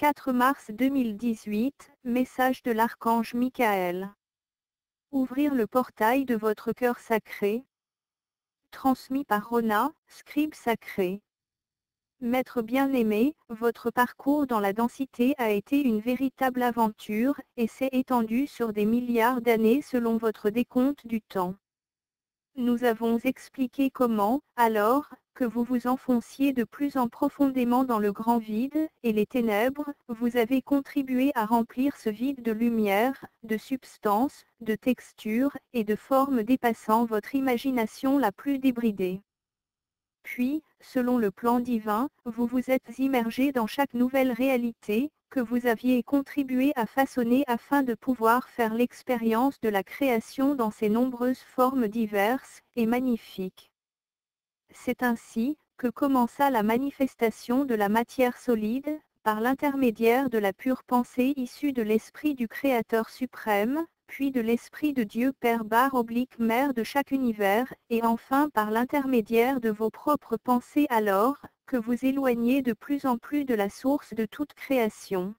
4 mars 2018, message de l'archange Michael. Ouvrir le portail de votre cœur sacré. Transmis par Rona, scribe sacré. Maître bien-aimé, votre parcours dans la densité a été une véritable aventure, et s'est étendu sur des milliards d'années selon votre décompte du temps. Nous avons expliqué comment, alors que vous vous enfonciez de plus en profondément dans le grand vide, et les ténèbres, vous avez contribué à remplir ce vide de lumière, de substance, de texture, et de forme dépassant votre imagination la plus débridée. Puis, selon le plan divin, vous vous êtes immergé dans chaque nouvelle réalité que vous aviez contribué à façonner afin de pouvoir faire l'expérience de la création dans ses nombreuses formes diverses et magnifiques. C'est ainsi que commença la manifestation de la matière solide, par l'intermédiaire de la pure pensée issue de l'esprit du Créateur suprême, puis de l'Esprit de Dieu Père Mère de chaque univers, et enfin par l'intermédiaire de vos propres pensées alors, que vous éloignez de plus en plus de la source de toute création.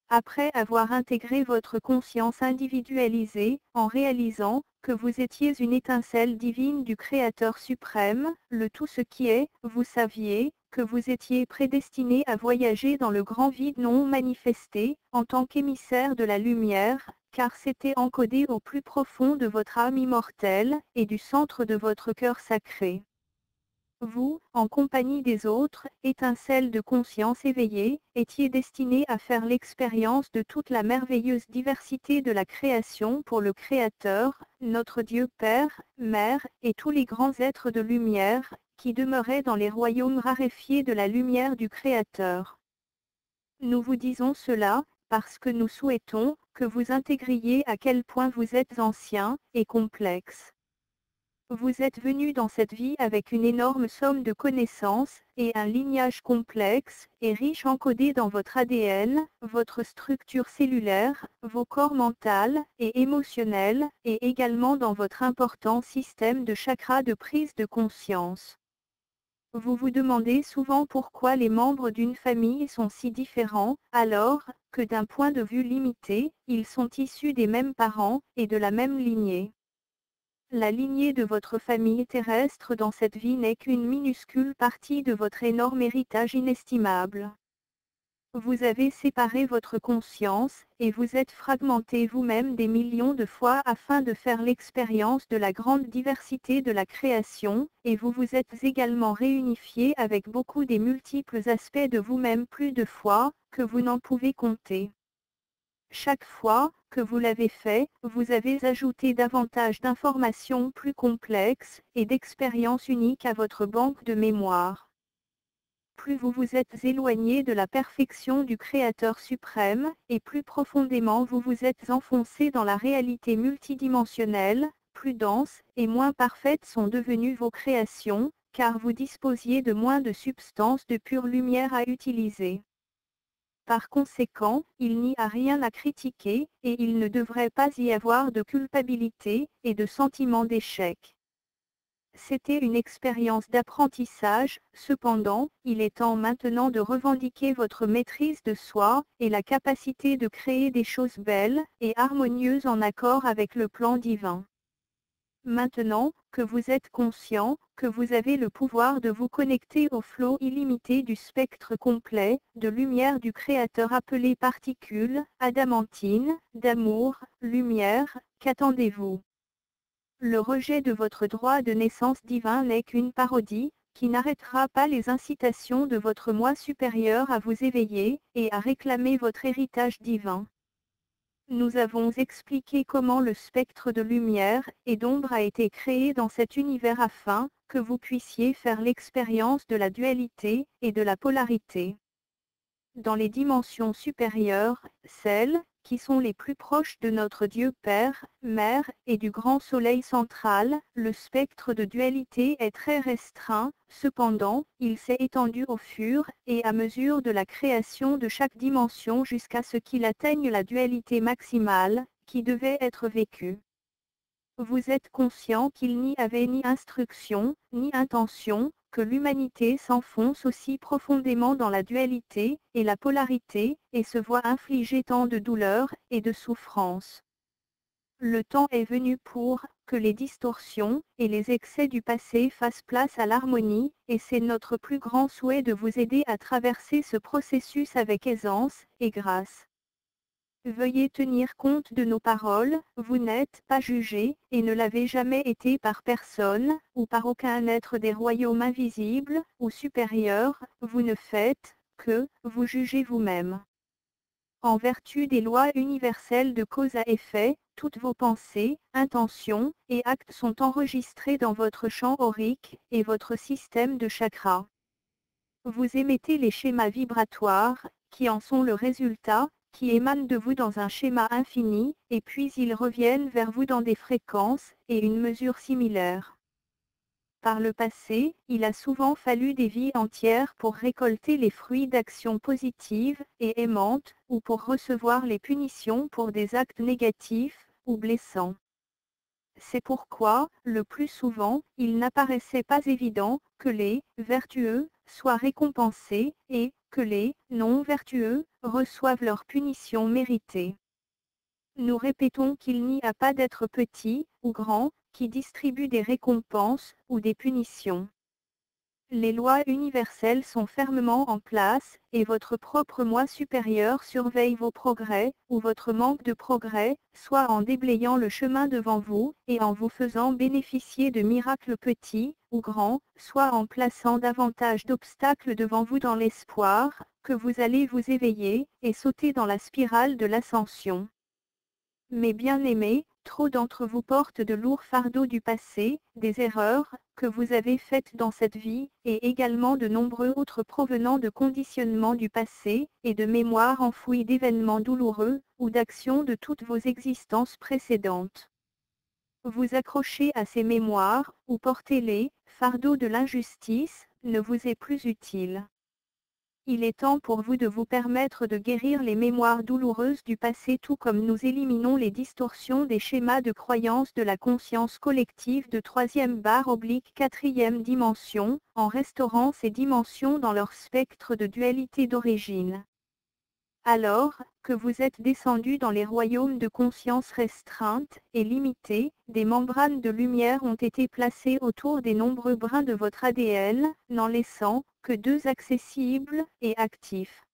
Après avoir intégré votre conscience individualisée, en réalisant que vous étiez une étincelle divine du Créateur suprême, le tout ce qui est, vous saviez que vous étiez prédestiné à voyager dans le grand vide non manifesté, en tant qu'émissaire de la lumière, car c'était encodé au plus profond de votre âme immortelle, et du centre de votre cœur sacré. Vous, en compagnie des autres, étincelles de conscience éveillée, étiez destinés à faire l'expérience de toute la merveilleuse diversité de la création pour le Créateur, notre Dieu Père, Mère, et tous les grands êtres de lumière, qui demeuraient dans les royaumes raréfiés de la lumière du Créateur. Nous vous disons cela, parce que nous souhaitons que vous intégriez à quel point vous êtes ancien et complexe. Vous êtes venu dans cette vie avec une énorme somme de connaissances, et un lignage complexe, et riche encodé dans votre ADN, votre structure cellulaire, vos corps mental et émotionnel, et également dans votre important système de chakras de prise de conscience. Vous vous demandez souvent pourquoi les membres d'une famille sont si différents, alors que d'un point de vue limité, ils sont issus des mêmes parents, et de la même lignée. La lignée de votre famille terrestre dans cette vie n'est qu'une minuscule partie de votre énorme héritage inestimable. Vous avez séparé votre conscience, et vous êtes fragmenté vous-même des millions de fois afin de faire l'expérience de la grande diversité de la création, et vous vous êtes également réunifié avec beaucoup des multiples aspects de vous-même plus de fois que vous n'en pouvez compter. Chaque fois que vous l'avez fait, vous avez ajouté davantage d'informations plus complexes et d'expériences uniques à votre banque de mémoire. Plus vous vous êtes éloigné de la perfection du Créateur suprême, et plus profondément vous vous êtes enfoncé dans la réalité multidimensionnelle, plus dense et moins parfaite sont devenues vos créations, car vous disposiez de moins de substances de pure lumière à utiliser. Par conséquent, il n'y a rien à critiquer, et il ne devrait pas y avoir de culpabilité, et de sentiment d'échec. C'était une expérience d'apprentissage, cependant, il est temps maintenant de revendiquer votre maîtrise de soi, et la capacité de créer des choses belles, et harmonieuses en accord avec le plan divin. Maintenant que vous êtes conscient que vous avez le pouvoir de vous connecter au flot illimité du spectre complet de lumière du Créateur appelé particules, adamantine, d'amour, lumière, qu'attendez-vous? Le rejet de votre droit de naissance divin n'est qu'une parodie, qui n'arrêtera pas les incitations de votre moi supérieur à vous éveiller, et à réclamer votre héritage divin. Nous avons expliqué comment le spectre de lumière et d'ombre a été créé dans cet univers afin que vous puissiez faire l'expérience de la dualité et de la polarité. Dans les dimensions supérieures, celles qui sont les plus proches de notre Dieu Père, Mère, et du grand soleil central, le spectre de dualité est très restreint, cependant, il s'est étendu au fur et à mesure de la création de chaque dimension jusqu'à ce qu'il atteigne la dualité maximale, qui devait être vécue. Vous êtes conscient qu'il n'y avait ni instruction, ni intention, que l'humanité s'enfonce aussi profondément dans la dualité et la polarité, et se voit infliger tant de douleurs et de souffrances. Le temps est venu pour que les distorsions et les excès du passé fassent place à l'harmonie, et c'est notre plus grand souhait de vous aider à traverser ce processus avec aisance et grâce. Veuillez tenir compte de nos paroles, vous n'êtes pas jugé, et ne l'avez jamais été par personne, ou par aucun être des royaumes invisibles, ou supérieurs, vous ne faites que vous juger vous-même. En vertu des lois universelles de cause à effet, toutes vos pensées, intentions et actes sont enregistrés dans votre champ aurique et votre système de chakras. Vous émettez les schémas vibratoires, qui en sont le résultat, qui émanent de vous dans un schéma infini, et puis ils reviennent vers vous dans des fréquences et une mesure similaire. Par le passé, il a souvent fallu des vies entières pour récolter les fruits d'actions positives et aimantes, ou pour recevoir les punitions pour des actes négatifs ou blessants. C'est pourquoi, le plus souvent, il n'apparaissait pas évident que les vertueux soient récompensés, et que les non-vertueux reçoivent leur punition méritée. Nous répétons qu'il n'y a pas d'être petit ou grand qui distribue des récompenses ou des punitions. Les lois universelles sont fermement en place, et votre propre moi supérieur surveille vos progrès, ou votre manque de progrès, soit en déblayant le chemin devant vous, et en vous faisant bénéficier de miracles petits ou grands, soit en plaçant davantage d'obstacles devant vous dans l'espoir que vous allez vous éveiller, et sauter dans la spirale de l'ascension. Mes bien-aimés, trop d'entre vous portent de lourds fardeaux du passé, des erreurs que vous avez faites dans cette vie, et également de nombreux autres provenant de conditionnements du passé, et de mémoires enfouies d'événements douloureux, ou d'actions de toutes vos existences précédentes. Vous accrochez à ces mémoires, ou portez-les, fardeau de l'injustice, ne vous est plus utile. Il est temps pour vous de vous permettre de guérir les mémoires douloureuses du passé, tout comme nous éliminons les distorsions des schémas de croyance de la conscience collective de 3e/4e dimension, en restaurant ces dimensions dans leur spectre de dualité d'origine. Alors que vous êtes descendu dans les royaumes de conscience restreintes et limitées, des membranes de lumière ont été placées autour des nombreux brins de votre ADN, n'en laissant que 2 accessibles et actifs.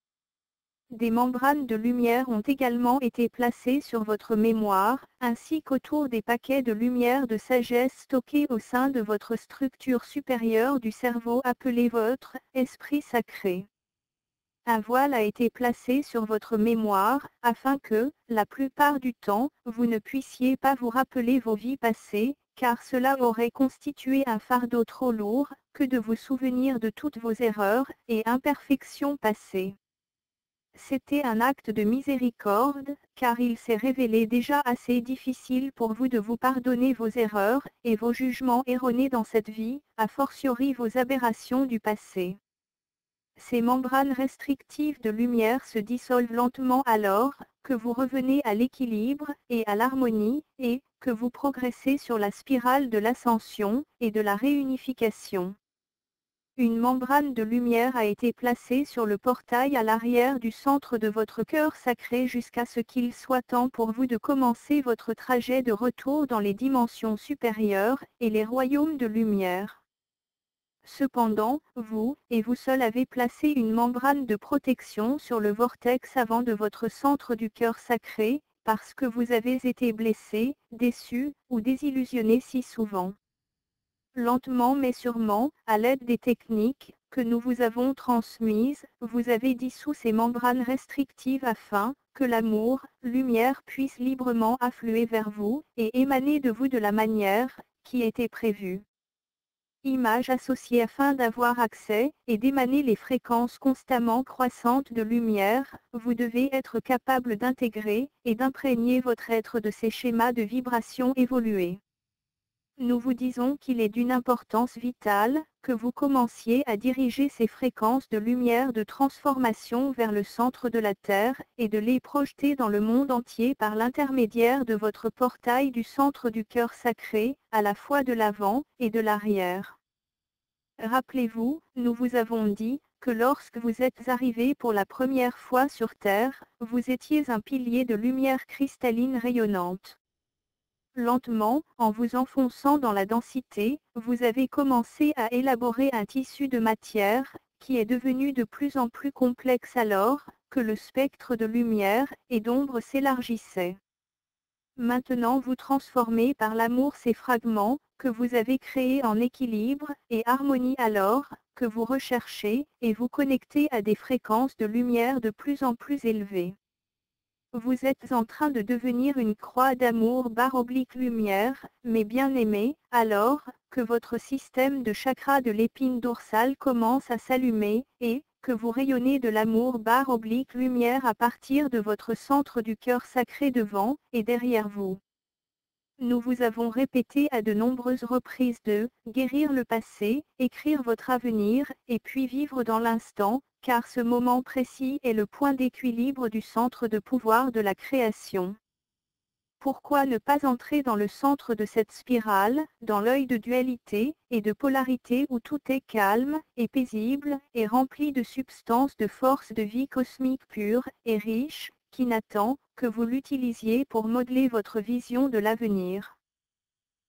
Des membranes de lumière ont également été placées sur votre mémoire, ainsi qu'autour des paquets de lumière de sagesse stockés au sein de votre structure supérieure du cerveau appelée votre esprit sacré. Un voile a été placé sur votre mémoire, afin que, la plupart du temps, vous ne puissiez pas vous rappeler vos vies passées, car cela aurait constitué un fardeau trop lourd, que de vous souvenir de toutes vos erreurs et imperfections passées. C'était un acte de miséricorde, car il s'est révélé déjà assez difficile pour vous de vous pardonner vos erreurs et vos jugements erronés dans cette vie, a fortiori vos aberrations du passé. Ces membranes restrictives de lumière se dissolvent lentement alors que vous revenez à l'équilibre et à l'harmonie, et que vous progressez sur la spirale de l'ascension et de la réunification. Une membrane de lumière a été placée sur le portail à l'arrière du centre de votre cœur sacré jusqu'à ce qu'il soit temps pour vous de commencer votre trajet de retour dans les dimensions supérieures et les royaumes de lumière. Cependant, vous, et vous seul avez placé une membrane de protection sur le vortex avant de votre centre du cœur sacré, parce que vous avez été blessé, déçu, ou désillusionné si souvent. Lentement mais sûrement, à l'aide des techniques que nous vous avons transmises, vous avez dissous ces membranes restrictives afin que l'amour, lumière puisse librement affluer vers vous, et émaner de vous de la manière qui était prévue. Images associées afin d'avoir accès et d'émaner les fréquences constamment croissantes de lumière, vous devez être capable d'intégrer et d'imprégner votre être de ces schémas de vibration évolués. Nous vous disons qu'il est d'une importance vitale que vous commenciez à diriger ces fréquences de lumière de transformation vers le centre de la Terre et de les projeter dans le monde entier par l'intermédiaire de votre portail du centre du cœur sacré, à la fois de l'avant et de l'arrière. Rappelez-vous, nous vous avons dit que lorsque vous êtes arrivé pour la première fois sur Terre, vous étiez un pilier de lumière cristalline rayonnante. Lentement, en vous enfonçant dans la densité, vous avez commencé à élaborer un tissu de matière, qui est devenu de plus en plus complexe alors que le spectre de lumière et d'ombre s'élargissait. Maintenant vous transformez par l'amour ces fragments, que vous avez créés en équilibre et harmonie alors que vous recherchez et vous connectez à des fréquences de lumière de plus en plus élevées. Vous êtes en train de devenir une croix d'amour /lumière, mais bien aimée, alors que votre système de chakra de l'épine dorsale commence à s'allumer, et que vous rayonnez de l'amour /lumière à partir de votre centre du cœur sacré devant et derrière vous. Nous vous avons répété à de nombreuses reprises de guérir le passé, écrire votre avenir, et puis vivre dans l'instant, car ce moment précis est le point d'équilibre du centre de pouvoir de la création. Pourquoi ne pas entrer dans le centre de cette spirale, dans l'œil de dualité et de polarité où tout est calme et paisible et rempli de substance de force de vie cosmique pure et riche, qui n'attend que vous l'utilisiez pour modeler votre vision de l'avenir.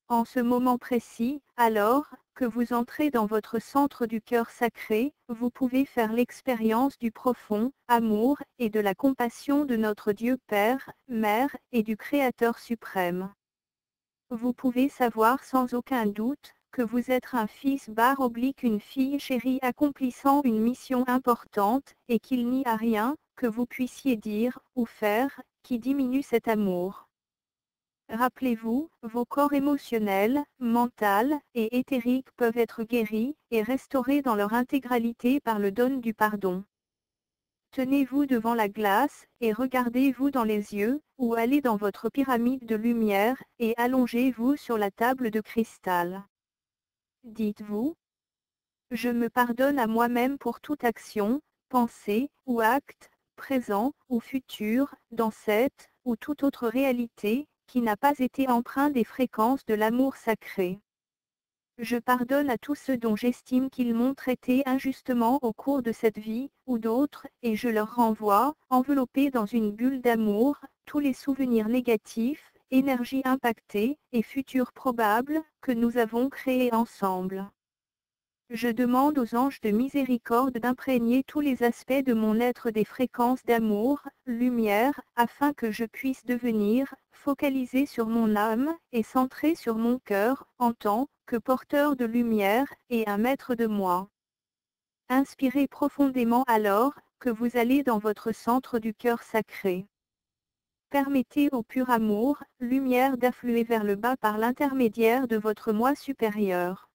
En ce moment précis, alors que vous entrez dans votre centre du cœur sacré, vous pouvez faire l'expérience du profond amour et de la compassion de notre Dieu Père, Mère et du Créateur suprême. Vous pouvez savoir sans aucun doute que vous êtes un fils une fille chérie accomplissant une mission importante et qu'il n'y a rien que vous puissiez dire ou faire qui diminue cet amour. Rappelez-vous, vos corps émotionnels, mental et éthériques peuvent être guéris et restaurés dans leur intégralité par le don du pardon. Tenez-vous devant la glace et regardez-vous dans les yeux, ou allez dans votre pyramide de lumière et allongez-vous sur la table de cristal. Dites-vous: je me pardonne à moi-même pour toute action, pensée ou acte, présent ou futur, dans cette ou toute autre réalité, qui n'a pas été empreint des fréquences de l'amour sacré. Je pardonne à tous ceux dont j'estime qu'ils m'ont traité injustement au cours de cette vie, ou d'autres, et je leur renvoie, enveloppés dans une bulle d'amour, tous les souvenirs négatifs, énergies impactées, et futurs probables, que nous avons créés ensemble. Je demande aux anges de miséricorde d'imprégner tous les aspects de mon être des fréquences d'amour, lumière, afin que je puisse devenir, focalisé sur mon âme, et centré sur mon cœur, en tant que porteur de lumière, et un maître de moi. Inspirez profondément alors, que vous allez dans votre centre du cœur sacré. Permettez au pur amour, lumière d'affluer vers le bas par l'intermédiaire de votre moi supérieur.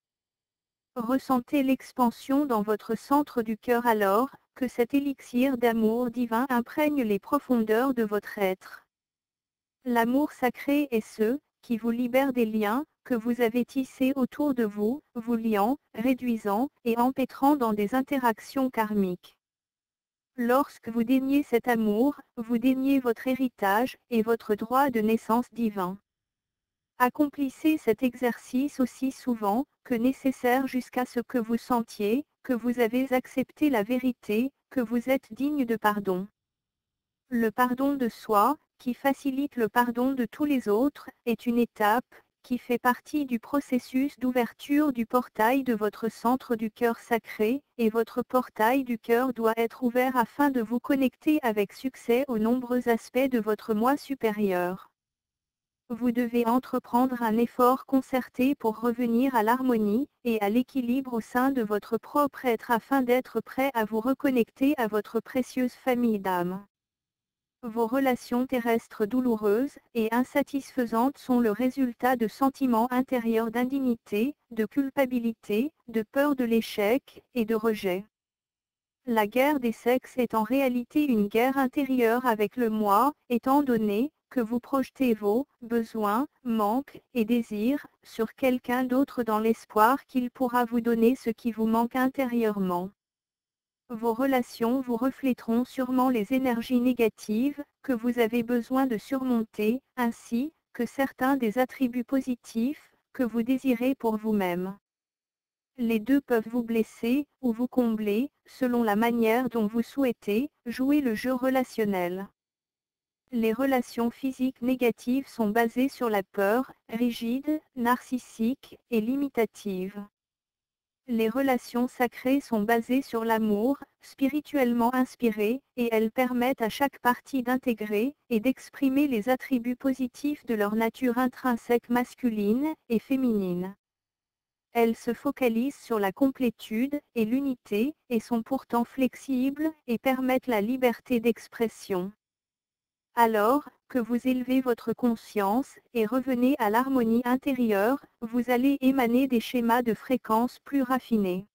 Ressentez l'expansion dans votre centre du cœur alors que cet élixir d'amour divin imprègne les profondeurs de votre être. L'amour sacré est ce qui vous libère des liens que vous avez tissés autour de vous, vous liant, réduisant et empêtrant dans des interactions karmiques. Lorsque vous déniez cet amour, vous déniez votre héritage et votre droit de naissance divin. Accomplissez cet exercice aussi souvent que nécessaire jusqu'à ce que vous sentiez que vous avez accepté la vérité, que vous êtes digne de pardon. Le pardon de soi, qui facilite le pardon de tous les autres, est une étape qui fait partie du processus d'ouverture du portail de votre centre du cœur sacré, et votre portail du cœur doit être ouvert afin de vous connecter avec succès aux nombreux aspects de votre moi supérieur. Vous devez entreprendre un effort concerté pour revenir à l'harmonie et à l'équilibre au sein de votre propre être afin d'être prêt à vous reconnecter à votre précieuse famille d'âme. Vos relations terrestres douloureuses et insatisfaisantes sont le résultat de sentiments intérieurs d'indignité, de culpabilité, de peur de l'échec et de rejet. La guerre des sexes est en réalité une guerre intérieure avec le moi, étant donné que vous projetez vos besoins, manques et désirs sur quelqu'un d'autre dans l'espoir qu'il pourra vous donner ce qui vous manque intérieurement. Vos relations vous refléteront sûrement les énergies négatives que vous avez besoin de surmonter, ainsi que certains des attributs positifs que vous désirez pour vous-même. Les deux peuvent vous blesser, ou vous combler, selon la manière dont vous souhaitez jouer le jeu relationnel. Les relations physiques négatives sont basées sur la peur, rigide, narcissique, et limitative. Les relations sacrées sont basées sur l'amour, spirituellement inspiré, et elles permettent à chaque partie d'intégrer et d'exprimer les attributs positifs de leur nature intrinsèque masculine et féminine. Elles se focalisent sur la complétude et l'unité, et sont pourtant flexibles et permettent la liberté d'expression. Alors, que vous élevez votre conscience et revenez à l'harmonie intérieure, vous allez émaner des schémas de fréquences plus raffinés.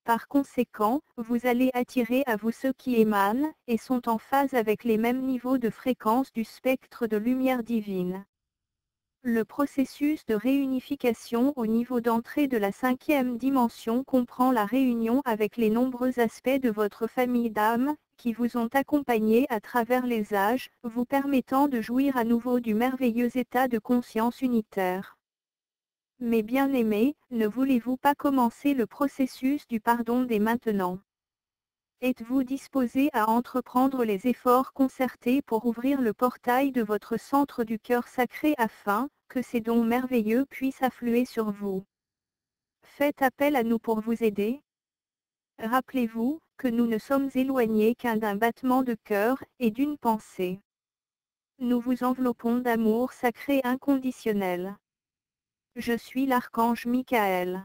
Par conséquent, vous allez attirer à vous ceux qui émanent et sont en phase avec les mêmes niveaux de fréquence du spectre de lumière divine. Le processus de réunification au niveau d'entrée de la 5e dimension comprend la réunion avec les nombreux aspects de votre famille d'âme, qui vous ont accompagné à travers les âges, vous permettant de jouir à nouveau du merveilleux état de conscience unitaire. Mes bien-aimés, ne voulez-vous pas commencer le processus du pardon dès maintenant? Êtes-vous disposés à entreprendre les efforts concertés pour ouvrir le portail de votre centre du cœur sacré afin que ces dons merveilleux puissent affluer sur vous? Faites appel à nous pour vous aider. Rappelez-vous que nous ne sommes éloignés qu'un d'un battement de cœur et d'une pensée. Nous vous enveloppons d'amour sacré inconditionnel. Je suis l'archange Michael.